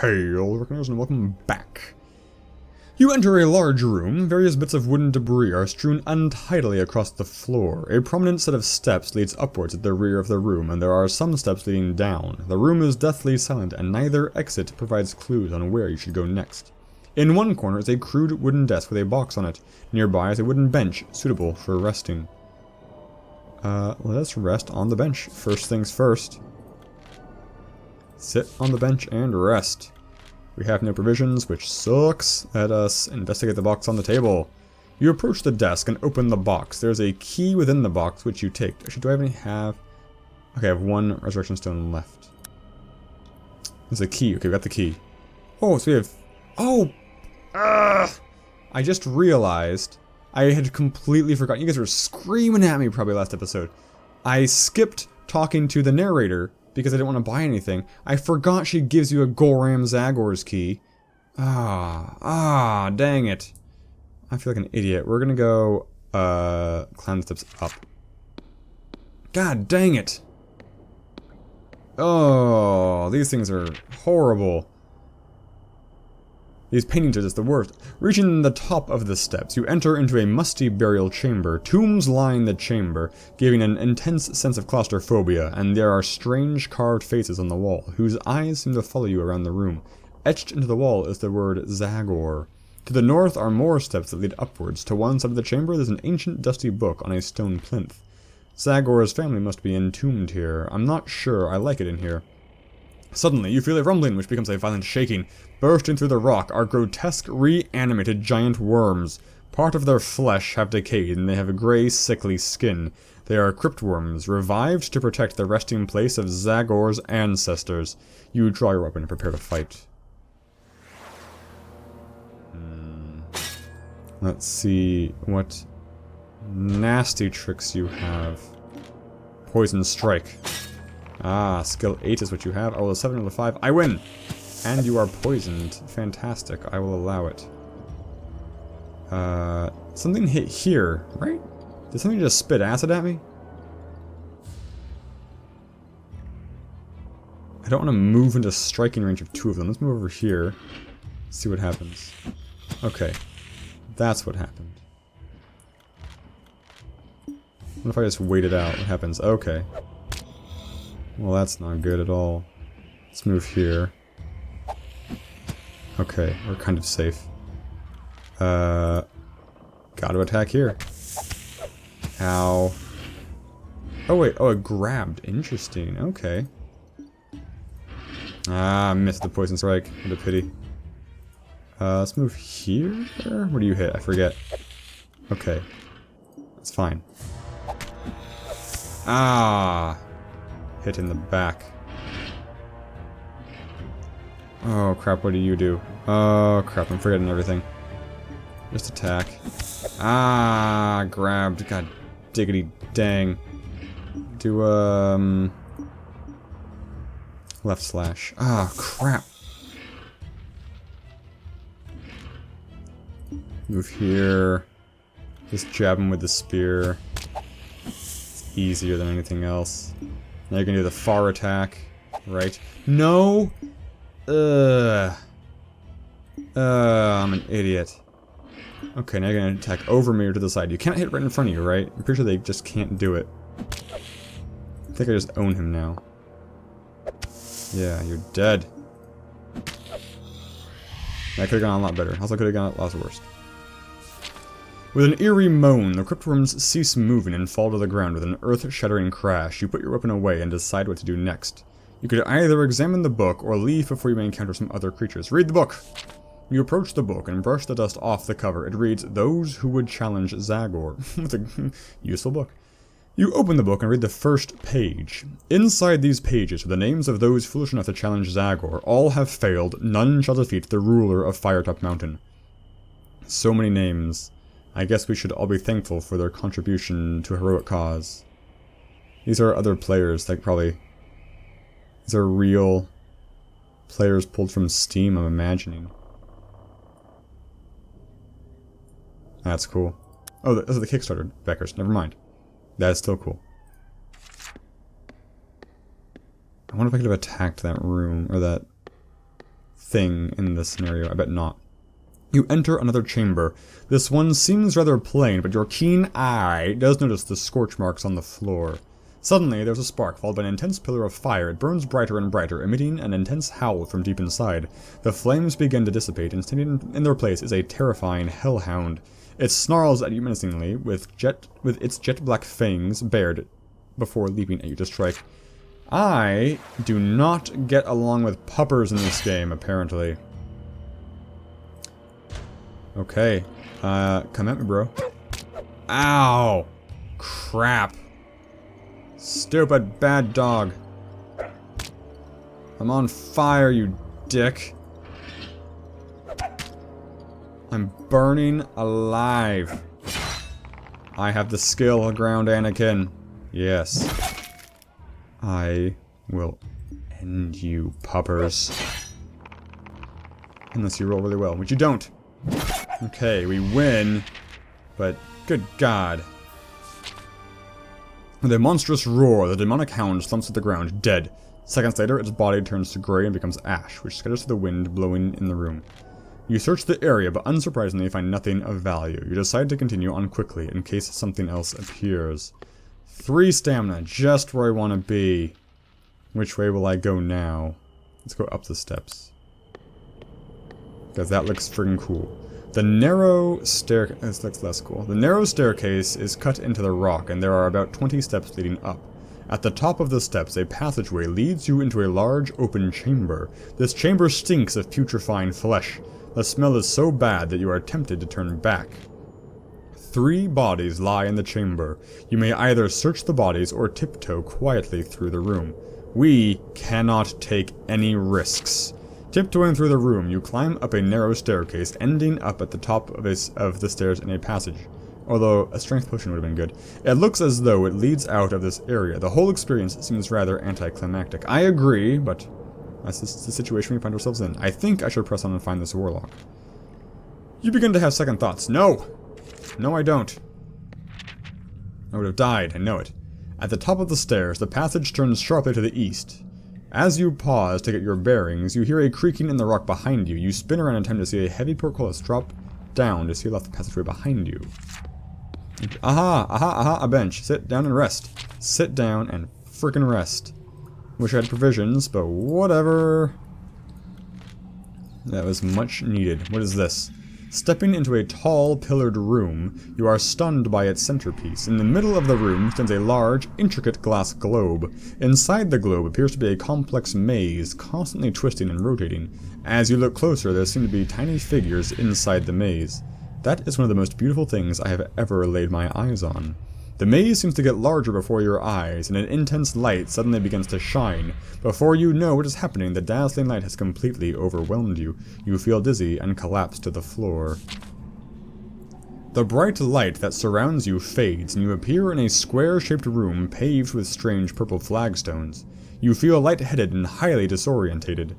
Hey, all workers, and welcome back. You enter a large room. Various bits of wooden debris are strewn untidily across the floor. A prominent set of steps leads upwards at the rear of the room, and there are some steps leading down. The room is deathly silent, and neither exit provides clues on where you should go next. In one corner is a crude wooden desk with a box on it. Nearby is a wooden bench, suitable for resting. Let's rest on the bench. First things first. Sit on the bench and rest. We have no provisions, which sucks. Let us investigate the box on the table. You approach the desk and open the box. There's a key within the box, which you take. Actually, do I have Okay, I have one resurrection stone left. There's a key. Okay, we got the key. Oh, so we have... Oh! I just realized I had completely forgotten. You guys were screaming at me probably last episode. I skipped talking to the narrator because I didn't want to buy anything. I forgot she gives you a Goram Zagor's key. Dang it. I feel like an idiot. We're gonna go, climb the steps up. God dang it. Oh, these things are horrible. These paintings are just the worst. Reaching the top of the steps, you enter into a musty burial chamber. Tombs line the chamber, giving an intense sense of claustrophobia, and there are strange carved faces on the wall, whose eyes seem to follow you around the room. Etched into the wall is the word Zagor. To the north are more steps that lead upwards. To one side of the chamber there's an ancient dusty book on a stone plinth. Zagor's family must be entombed here. I'm not sure I like it in here. Suddenly, you feel a rumbling which becomes a violent shaking. Bursting through the rock are grotesque, reanimated giant worms. Part of their flesh have decayed, and they have a grey, sickly skin. They are cryptworms, revived to protect the resting place of Zagor's ancestors. You draw your weapon and prepare to fight. Let's see what nasty tricks you have. Poison strike. Skill 8 is what you have. I will 7 out of 5. I win! And you are poisoned. Fantastic. I will allow it. Something hit here, right? Did something just spit acid at me? I don't want to move into striking range of two of them. Let's move over here. See what happens. Okay. That's what happened. What if I just wait it out? What happens? Okay. Well, that's not good at all. Let's move here. Okay, we're kind of safe. Gotta attack here. Ow. Oh wait, oh, it grabbed. Interesting, okay. Missed the poison strike. What a pity. Let's move here? What do you hit? I forget. Okay. That's fine. Hit in the back. Oh crap, what do you do? Oh crap, I'm forgetting everything. Just attack. Grabbed. God diggity dang. Do, left slash. Crap. Move here. Just jab him with the spear. It's easier than anything else. Now you can do the far attack. Right? No! I'm an idiot. Okay, now you're gonna attack over me or to the side. You can't hit right in front of you, right? I'm pretty sure they just can't do it. I think I just own him now. Yeah, you're dead. That could've gone a lot better. Also could've gone a lot worse. With an eerie moan, the cryptworms cease moving and fall to the ground with an earth-shattering crash. You put your weapon away and decide what to do next. You could either examine the book or leave before you may encounter some other creatures. Read the book! You approach the book and brush the dust off the cover. It reads, "Those who would challenge Zagor." It's a useful book. You open the book and read the first page. Inside these pages are the names of those foolish enough to challenge Zagor. All have failed. None shall defeat the ruler of Firetop Mountain. So many names. I guess we should all be thankful for their contribution to a heroic cause. These are other players, like probably... These are real players pulled from Steam, I'm imagining. That's cool. Oh, those are the Kickstarter backers. Never mind. That is still cool. I wonder if I could have attacked that room, or that thing in this scenario. I bet not. You enter another chamber. This one seems rather plain, but your keen eye does notice the scorch marks on the floor. Suddenly, there's a spark, followed by an intense pillar of fire. It burns brighter and brighter, emitting an intense howl from deep inside. The flames begin to dissipate, and standing in their place is a terrifying hellhound. It snarls at you menacingly, with its jet-black fangs bared before leaping at you to strike. I do not get along with puppers in this game, apparently. Okay. Come at me, bro. Ow! Crap. Stupid bad dog. I'm on fire, you dick. I'm burning alive. I have the skill aground, Anakin. Yes. I will end you, puppers. Unless you roll really well, which you don't. Okay, we win. But, good God. With a monstrous roar, the demonic hound slumps to the ground, dead. Seconds later, its body turns to gray and becomes ash, which scatters to the wind blowing in the room. You search the area, but unsurprisingly find nothing of value. You decide to continue on quickly, in case something else appears. 3 stamina, just where I want to be. Which way will I go now? Let's go up the steps. Because that looks friggin' cool. The narrow staircase... This looks less cool. The narrow staircase is cut into the rock, and there are about 20 steps leading up. At the top of the steps, a passageway leads you into a large open chamber. This chamber stinks of putrefying flesh. The smell is so bad that you are tempted to turn back. 3 bodies lie in the chamber. You may either search the bodies or tiptoe quietly through the room. We cannot take any risks. Tiptoeing through the room, you climb up a narrow staircase, ending up at the top of the stairs in a passage. Although a strength potion would have been good. It looks as though it leads out of this area. The whole experience seems rather anticlimactic. I agree, but that's the situation we find ourselves in. I think I should press on and find this warlock. You begin to have second thoughts. No! No, I don't. I would have died, I know it. At the top of the stairs, the passage turns sharply to the east. As you pause to get your bearings, you hear a creaking in the rock behind you. You spin around in time to see a heavy portcullis drop down to seal off the passageway behind you. Aha, a bench. Sit down and rest. Sit down and frickin' rest. Wish I had provisions, but whatever. That was much needed. What is this? Stepping into a tall, pillared room, you are stunned by its centerpiece. In the middle of the room stands a large, intricate glass globe. Inside the globe appears to be a complex maze, constantly twisting and rotating. As you look closer, there seem to be tiny figures inside the maze. That is one of the most beautiful things I have ever laid my eyes on. The maze seems to get larger before your eyes, and an intense light suddenly begins to shine. Before you know what is happening, the dazzling light has completely overwhelmed you. You feel dizzy and collapse to the floor. The bright light that surrounds you fades, and you appear in a square-shaped room paved with strange purple flagstones. You feel lightheaded and highly disorientated.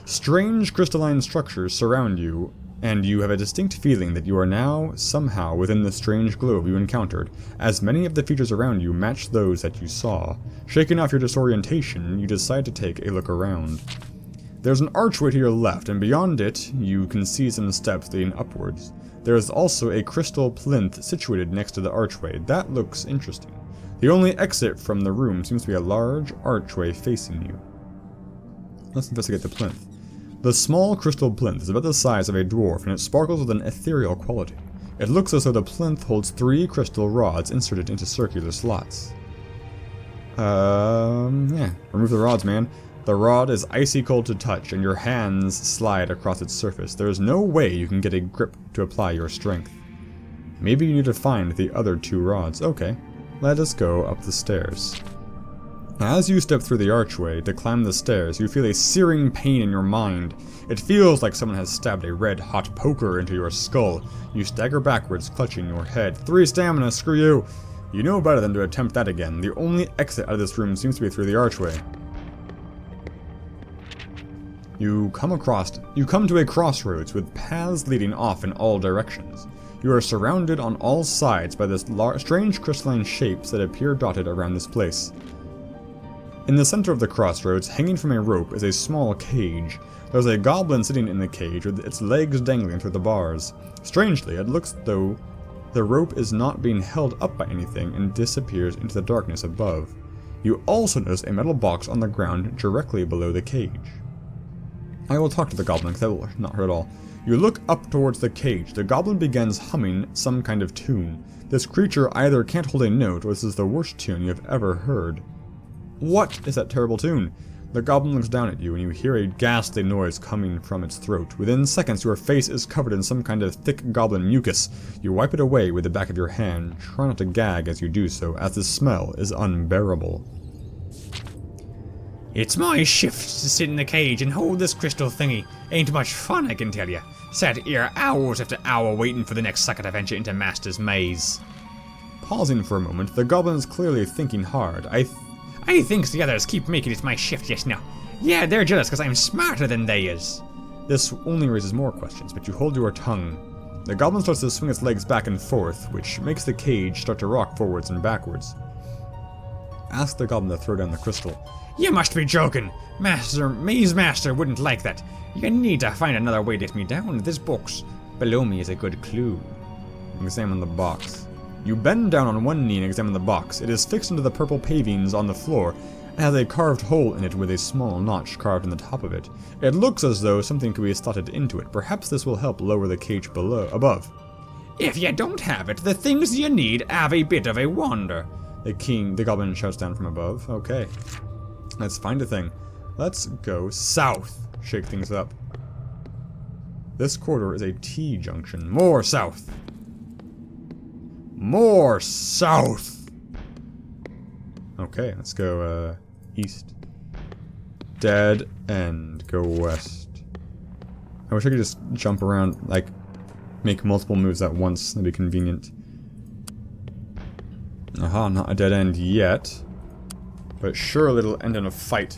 Strange crystalline structures surround you, and you have a distinct feeling that you are now, somehow, within the strange globe you encountered, as many of the features around you match those that you saw. Shaking off your disorientation, you decide to take a look around. There's an archway to your left, and beyond it, you can see some steps leading upwards. There is also a crystal plinth situated next to the archway. That looks interesting. The only exit from the room seems to be a large archway facing you. Let's investigate the plinth. The small crystal plinth is about the size of a dwarf, and it sparkles with an ethereal quality. It looks as though the plinth holds 3 crystal rods inserted into circular slots. Yeah. Remove the rods, man. The rod is icy cold to touch, and your hands slide across its surface. There is no way you can get a grip to apply your strength. Maybe you need to find the other 2 rods. Okay. Let us go up the stairs. As you step through the archway to climb the stairs, you feel a searing pain in your mind. It feels like someone has stabbed a red-hot poker into your skull. You stagger backwards, clutching your head. 3 stamina, screw you! You know better than to attempt that again. The only exit out of this room seems to be through the archway. You come to a crossroads with paths leading off in all directions. You are surrounded on all sides by this strange crystalline shapes that appear dotted around this place. In the center of the crossroads, hanging from a rope, is a small cage. There's a goblin sitting in the cage with its legs dangling through the bars. Strangely, it looks though the rope is not being held up by anything and disappears into the darkness above. You also notice a metal box on the ground directly below the cage. I will talk to the goblin because that will not hurt at all. You look up towards the cage. The goblin begins humming some kind of tune. This creature either can't hold a note or this is the worst tune you have ever heard. What is that terrible tune? The goblin looks down at you and you hear a ghastly noise coming from its throat. Within seconds, your face is covered in some kind of thick goblin mucus. You wipe it away with the back of your hand. Try not to gag as you do so, as the smell is unbearable. It's my shift to sit in the cage and hold this crystal thingy. Ain't much fun, I can tell ya. Sat here hours after hour waiting for the next sucker to venture into Master's maze. Pausing for a moment, the goblin is clearly thinking hard. I thinks the others keep making it my shift just now. Yeah, they're jealous because I'm smarter than they is. This only raises more questions, but you hold your tongue. The goblin starts to swing its legs back and forth, which makes the cage start to rock forwards and backwards. Ask the goblin to throw down the crystal. You must be joking. Maze Master wouldn't like that. You need to find another way to get me down. This box below me is a good clue. Examine the box. You bend down on one knee and examine the box. It is fixed into the purple pavings on the floor and has a carved hole in it with a small notch carved in the top of it. It looks as though something could be slotted into it. Perhaps this will help lower the cage above. If you don't have it, the things you need have a bit of a wander. The goblin shouts down from above. Okay. Let's find a thing. Let's go south. Shake things up. This corridor is a T-junction. More south. More south. Okay, let's go east. Dead end. Go west. I wish I could just jump around, like, make multiple moves at once. That'd be convenient. Aha, not a dead end yet. But surely it'll end in a fight.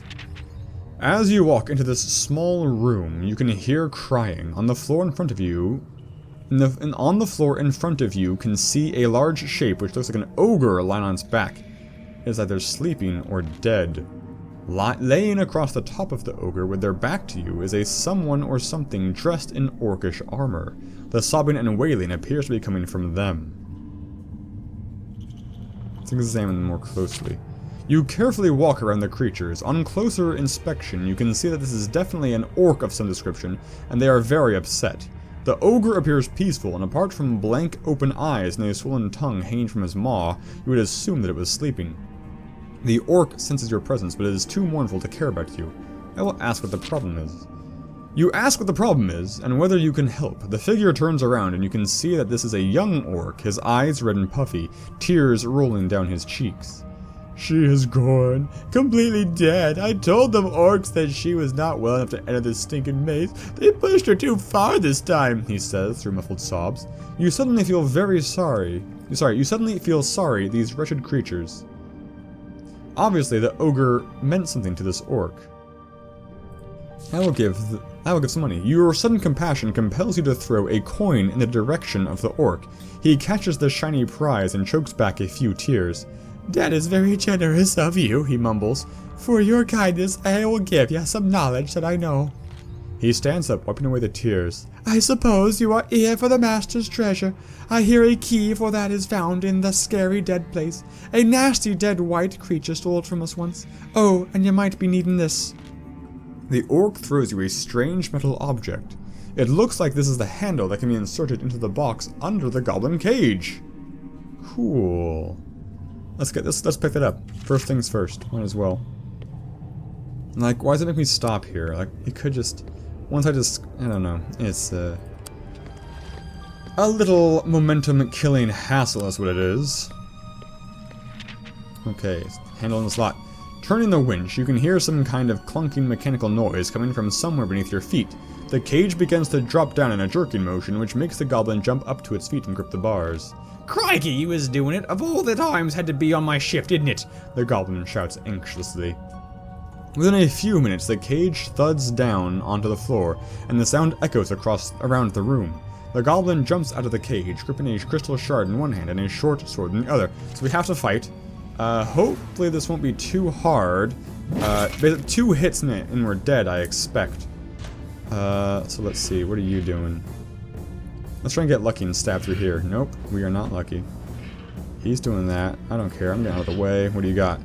As you walk into this small room, you can hear crying. On the floor in front of you, on the floor in front of you, can see a large shape which looks like an ogre lying on its back. It is either sleeping or dead. Laying across the top of the ogre with their back to you is a someone or something dressed in orcish armor. The sobbing and wailing appears to be coming from them. Let's examine them more closely. You carefully walk around the creatures. On closer inspection, you can see that this is definitely an orc of some description, and they are very upset. The ogre appears peaceful, and apart from blank open eyes and a swollen tongue hanging from his maw, you would assume that it was sleeping. The orc senses your presence, but it is too mournful to care about you. I will ask what the problem is. You ask what the problem is, and whether you can help. The figure turns around, and you can see that this is a young orc, his eyes red and puffy, tears rolling down his cheeks. She is gone. Completely dead. I told them orcs that she was not well enough to enter this stinking maze. They pushed her too far this time, he says through muffled sobs. You suddenly feel very sorry. You suddenly feel sorry, these wretched creatures. Obviously, the ogre meant something to this orc. I will give some money. Your sudden compassion compels you to throw a coin in the direction of the orc. He catches the shiny prize and chokes back a few tears. That is very generous of you, he mumbles. For your kindness, I will give you some knowledge that I know. He stands up, wiping away the tears. I suppose you are here for the master's treasure. I hear a key for that is found in the scary dead place. A nasty dead white creature stole it from us once. Oh, and you might be needing this. The orc throws you a strange metal object. It looks like this is the handle that can be inserted into the box under the goblin cage. Cool. Let's pick that up. First things first. Might as well. Like, why does it make me stop here? Like, it could just... Once I don't know. It's, a little momentum-killing hassle is what it is. Okay, handle in the slot. Turning the winch, you can hear some kind of clunking mechanical noise coming from somewhere beneath your feet. The cage begins to drop down in a jerking motion, which makes the goblin jump up to its feet and grip the bars. Crikey, you was doing it. Of all the times had to be on my shift, didn't it? The goblin shouts anxiously. Within a few minutes, the cage thuds down onto the floor, and the sound echoes around the room. The goblin jumps out of the cage, gripping a crystal shard in one hand and a short sword in the other. So we have to fight. Hopefully this won't be too hard. Basically 2 hits and we're dead, I expect. So let's see, what are you doing? Let's try and get lucky and stab through here. Nope, we are not lucky. He's doing that. I don't care, I'm getting out of the way. What do you got?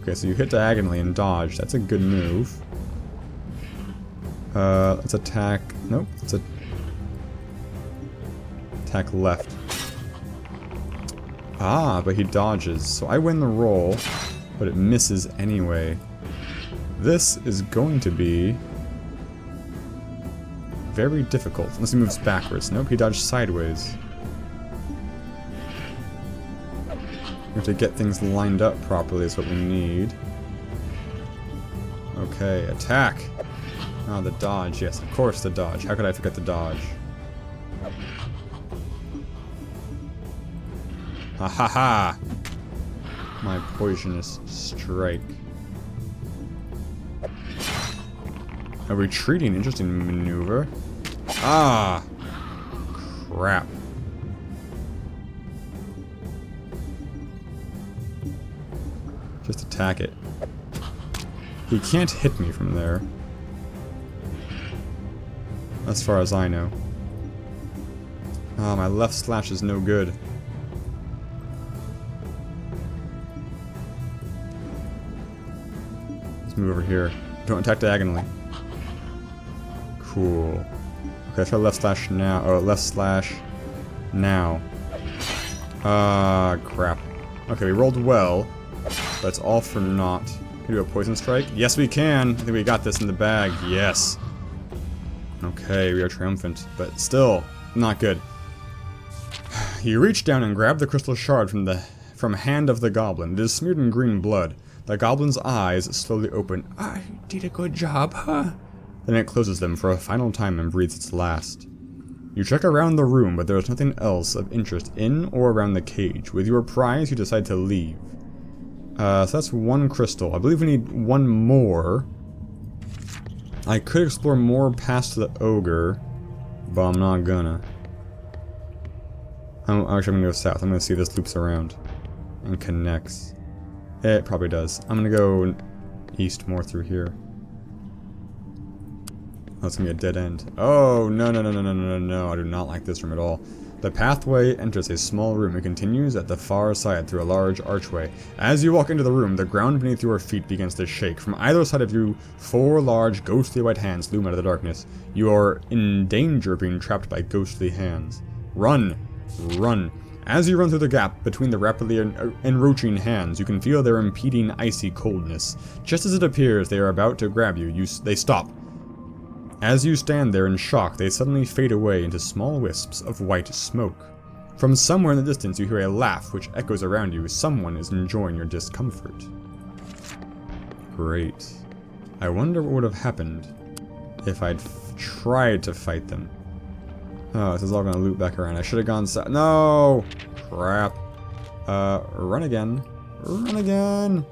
Okay, so you hit diagonally and dodge. That's a good move. Let's attack. Nope, let's attack left. Ah, but he dodges. So I win the roll, but it misses anyway. This is going to be very difficult. Unless he moves backwards. Nope, he dodged sideways. We have to get things lined up properly is what we need. Okay, attack! Ah, the dodge. Yes, of course the dodge. How could I forget the dodge? Ha ha ha! My poisonous strike. A retreating, interesting maneuver. Ah! Crap. Just attack it. He can't hit me from there. As far as I know. Oh, my left slash is no good. Let's move over here. Don't attack diagonally. Cool. Okay, try left slash now. Oh, left slash now. Ah, crap. Okay, we rolled well. But it's all for naught. Can we do a poison strike? Yes, we can! I think we got this in the bag. Yes. Okay, we are triumphant. But still, not good. You reach down and grab the crystal shard from hand of the goblin. It is smeared in green blood. The goblin's eyes slowly open. I did a good job, huh? Then it closes them for a final time and breathes its last. You check around the room, but there is nothing else of interest in or around the cage. With your prize, you decide to leave. So that's 1 crystal. I believe we need 1 more. I could explore more past the ogre, but I'm not gonna. I'm gonna go south. I'm gonna see if this loops around and connects. It probably does. I'm gonna go east more through here. Oh, it's gonna be a dead end. Oh, no, no, no, no, no, no, no. I do not like this room at all. The pathway enters a small room and continues at the far side through a large archway. As you walk into the room, the ground beneath your feet begins to shake. From either side of you, 4 large, ghostly white hands loom out of the darkness. You are in danger of being trapped by ghostly hands. Run! Run! As you run through the gap between the rapidly encroaching hands, you can feel their impeding icy coldness. Just as it appears they are about to grab you, they stop. As you stand there in shock, they suddenly fade away into small wisps of white smoke. From somewhere in the distance, you hear a laugh which echoes around you. Someone is enjoying your discomfort. Great. I wonder what would have happened if I'd tried to fight them. Oh, this is all gonna loop back around. I should have gone south. No! Crap. Run again. Run again!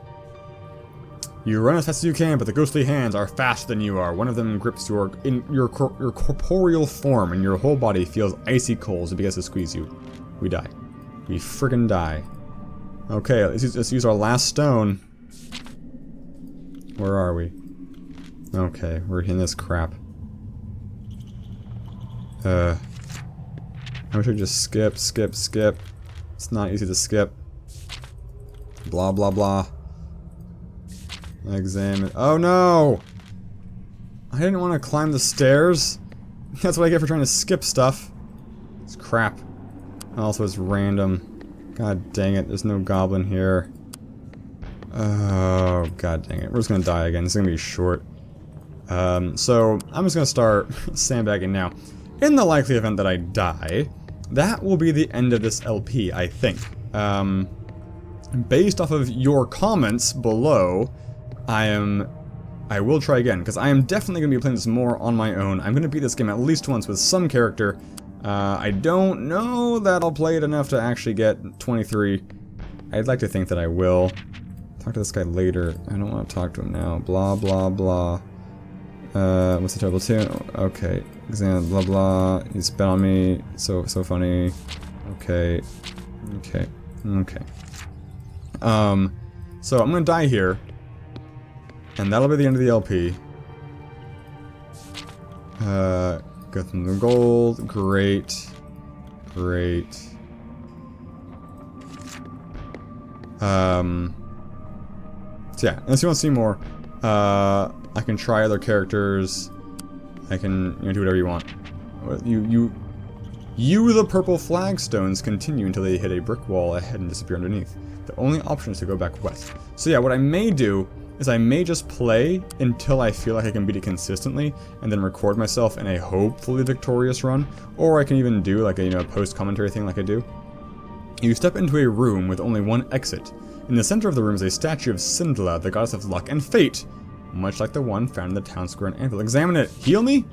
You run as fast as you can, but the ghostly hands are faster than you are. One of them grips your corporeal form, and your whole body feels icy cold as it begins to squeeze you. We die. We friggin' die. Okay, let's use our last stone. Where are we? Okay, we're in this crap. I wish I could just skip. It's not easy to skip. Blah, blah, blah. Examine. Oh no! I didn't want to climb the stairs. That's what I get for trying to skip stuff. It's crap. Also, it's random. God dang it, there's no goblin here. Oh, god dang it. We're just gonna die again. It's gonna be short. So, I'm just gonna start sandbagging now. In the likely event that I die, that will be the end of this LP, I think. Based off of your comments below, I will try again, because I am definitely going to be playing this more on my own. I'm going to beat this game at least once with some character. I don't know that I'll play it enough to actually get 23. I'd like to think that I will. Talk to this guy later. I don't want to talk to him now. Blah, blah, blah. What's the terrible tune? Okay. Exam, blah, blah. He spit on me. So funny. Okay. So I'm gonna die here. And that'll be the end of the LP. Go through the gold. Great. Great. So yeah, unless you want to see more, I can try other characters. I can, do whatever you want. You, the purple flagstones, continue until they hit a brick wall ahead and disappear underneath. The only option is to go back west. So yeah, what I may do is I may just play until I feel like I can beat it consistently, and then record myself in a hopefully victorious run, or I can even do like a post-commentary thing like I do. You step into a room with only one exit. In the center of the room is a statue of Sindla, the goddess of luck and fate, much like the one found in the town square in Anvil. Examine it. Heal me?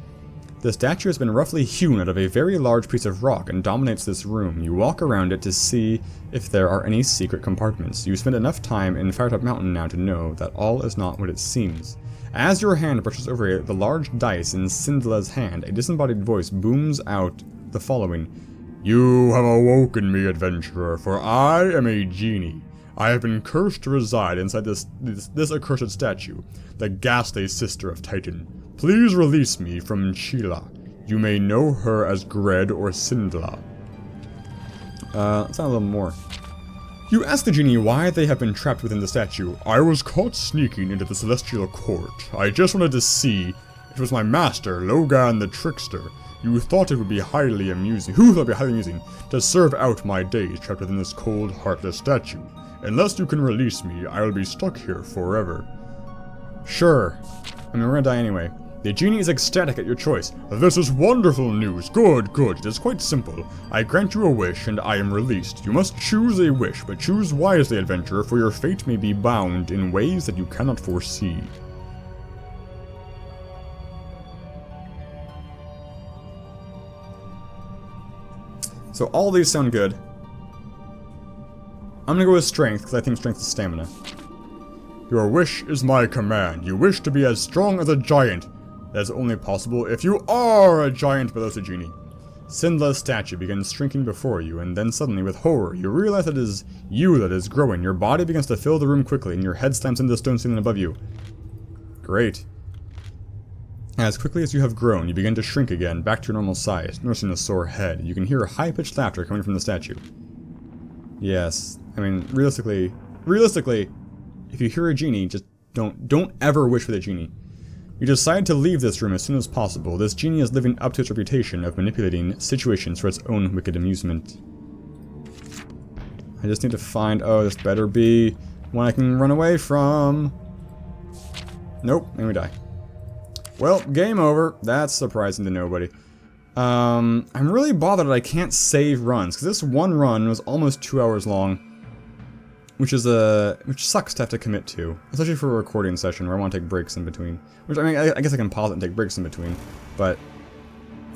The statue has been roughly hewn out of a very large piece of rock and dominates this room. You walk around it to see if there are any secret compartments. You spend enough time in Firetop Mountain now to know that all is not what it seems. As your hand brushes over the large dice in Sindla's hand, a disembodied voice booms out the following. You have awoken me, adventurer, for I am a genie. I have been cursed to reside inside this accursed statue, the ghastly sister of Titan. Please release me from Sheila. You may know her as Gred or Sindla. Let's add a little more. You ask the genie why they have been trapped within the statue. I was caught sneaking into the celestial court. I just wanted to see. It was my master, Logan the trickster. You thought it would be highly amusing. Who thought it would be highly amusing to serve out my days trapped within this cold, heartless statue? Unless you can release me, I will be stuck here forever. Sure. I mean, we're gonna die anyway. The genie is ecstatic at your choice. This is wonderful news. Good, good. It is quite simple. I grant you a wish, and I am released. You must choose a wish, but choose wisely, adventurer, for your fate may be bound in ways that you cannot foresee. So all these sound good. I'm gonna go with strength, because I think strength is stamina. Your wish is my command. You wish to be as strong as a giant. That is only possible if you are a giant, below the genie. Sindla's statue begins shrinking before you, and then suddenly, with horror, you realize that it is you that is growing. Your body begins to fill the room quickly, and your head slams into the stone ceiling above you. Great. As quickly as you have grown, you begin to shrink again, back to your normal size, nursing a sore head. You can hear high-pitched laughter coming from the statue. Yes, I mean, realistically, if you hear a genie, just don't ever wish for the genie. You decide to leave this room as soon as possible. This genie is living up to its reputation of manipulating situations for its own wicked amusement. I just need to find... Oh, this better be one I can run away from. Nope, and we die. Well, game over. That's surprising to nobody. I'm really bothered that I can't save runs, because this one run was almost 2 hours long. Which sucks to have to commit to, especially for a recording session where I want to take breaks in between. Which, I mean, I guess I can pause it and take breaks in between, but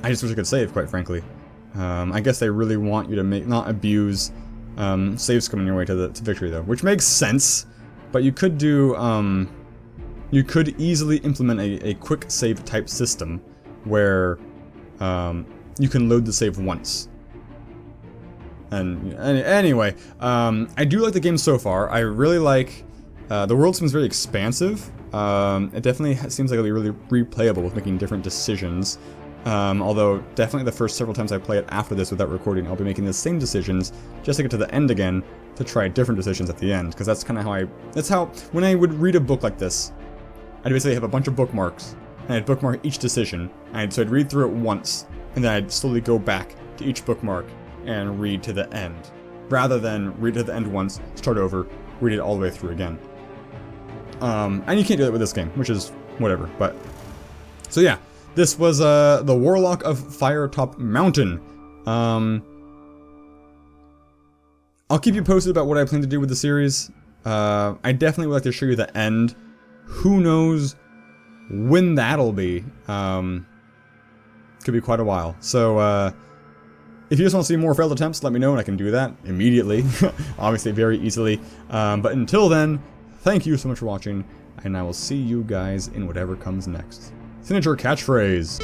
I just wish I could save, quite frankly. I guess they really want you to not abuse saves coming your way to victory, though, which makes sense. But you could do, you could easily implement a quick save type system where you can load the save once. And anyway, I do like the game so far. I really like, the world seems very expansive. It definitely seems like it'll be really replayable with making different decisions. Although, definitely the first several times I play it after this without recording, I'll be making the same decisions just to get to the end again to try different decisions at the end. Because that's kind of how when I would read a book like this, I'd basically have a bunch of bookmarks, and I'd bookmark each decision, so I'd read through it once, and then I'd slowly go back to each bookmark and read to the end, rather than read to the end once, start over, read it all the way through again. And you can't do that with this game, which is whatever, but... So yeah, this was the Warlock of Firetop Mountain. I'll keep you posted about what I plan to do with the series. I definitely would like to show you the end. Who knows when that'll be. Could be quite a while. So, if you just want to see more failed attempts, let me know and I can do that immediately. Obviously, very easily. But until then, thank you so much for watching, and I will see you guys in whatever comes next. Signature catchphrase.